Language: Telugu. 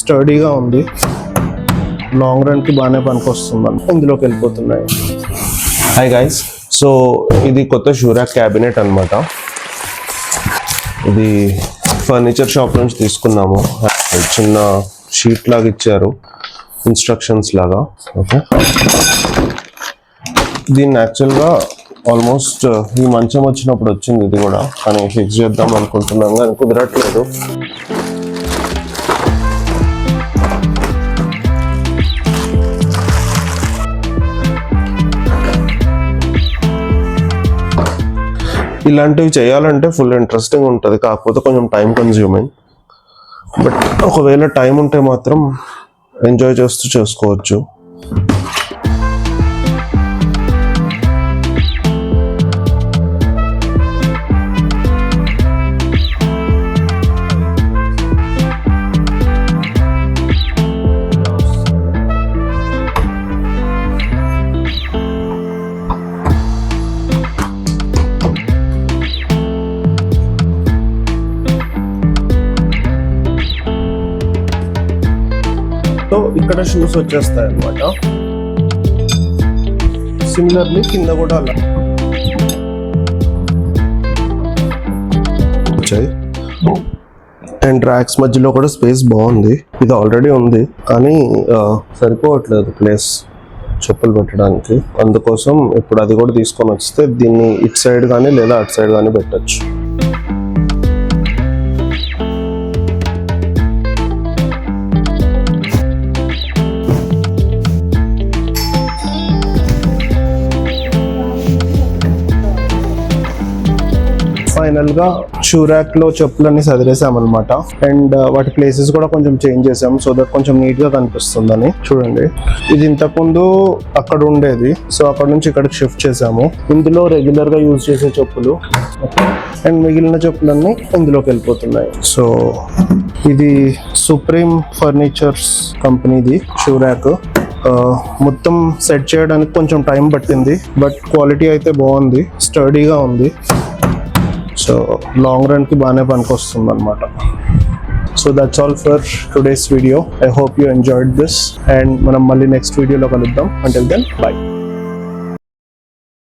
స్టడీగా ఉంది, లాంగ్ రన్కి బాగానే పనికొస్తుంది. ఇందులోకి వెళ్ళిపోతున్నాయి. హాయ్ గైస్, సో ఇది కొత్త షూ ర్యాక్ క్యాబినెట్ అనమాట. ఇది ఫర్నిచర్ షాప్ నుంచి తీసుకున్నాము. చిన్న షీట్ లాగా ఇచ్చారు, ఇన్స్ట్రక్షన్స్ లాగా. ఓకే, దీన్ని యాక్చువల్గా ఆల్మోస్ట్ ఈ మంచం వచ్చినప్పుడు వచ్చింది ఇది కూడా, కానీ ఫిక్స్ చేద్దాం అనుకుంటున్నాం కానీ కుదరట్లేదు. ఇలాంటివి చేయాలంటే ఫుల్ ఇంట్రెస్టింగ్ ఉంటుంది, కాకపోతే కొంచెం టైం కన్జ్యూమింగ్. బట్ ఒకవేళ టైం ఉంటే మాత్రం ఎంజాయ్ చేస్తూ చేసుకోవచ్చు. సో ఇక్కడ షూస్ వచ్చేస్తాయి అన్నమాట. సిమిలర్లీ కింద కూడా అలా వచ్చాయి. అండ్ ర్యాక్స్ మధ్యలో కూడా స్పేస్ బాగుంది. ఇది ఆల్రెడీ ఉంది కానీ సరిపోవట్లేదు ప్లేస్ చెప్పులు పెట్టడానికి. అందుకోసం ఇప్పుడు అది కూడా తీసుకొని వస్తే దీన్ని ఇటు సైడ్ కానీ లేదా అటు సైడ్ కానీ పెట్టచ్చు. ఫైనల్ గా షూ ర్యాక్ లో చెప్పులన్నీ సదిరేసామన్నమాట. అండ్ వాటి ప్లేసెస్ కూడా కొంచెం చేంజ్ చేసాం, సో దట్ కొంచెం నీట్ గా కనిపిస్తుందని. చూడండి, ఇది ఇంతకుముందు అక్కడ ఉండేది, సో అక్కడ నుంచి ఇక్కడికి షిఫ్ట్ చేసాము. ఇందులో రెగ్యులర్ గా యూజ్ చేసే చెప్పులు అండ్ మిగిలిన చెప్పులన్నీ ఇందులోకి వెళ్ళిపోతున్నాయి. సో ఇది సుప్రీం ఫర్నిచర్స్ కంపెనీది షూ ర్యాక్. మొత్తం సెట్ చేయడానికి కొంచెం టైం పట్టింది, బట్ క్వాలిటీ అయితే బాగుంది, స్టడీగా ఉంది. సో లాంగ్ రన్ కి బాగానే పనికొస్తుంది అనమాట. So that's all for today's video. I hope you enjoyed this and మనం మళ్ళీ నెక్స్ట్ వీడియోలో కలుద్దాం. Until then by.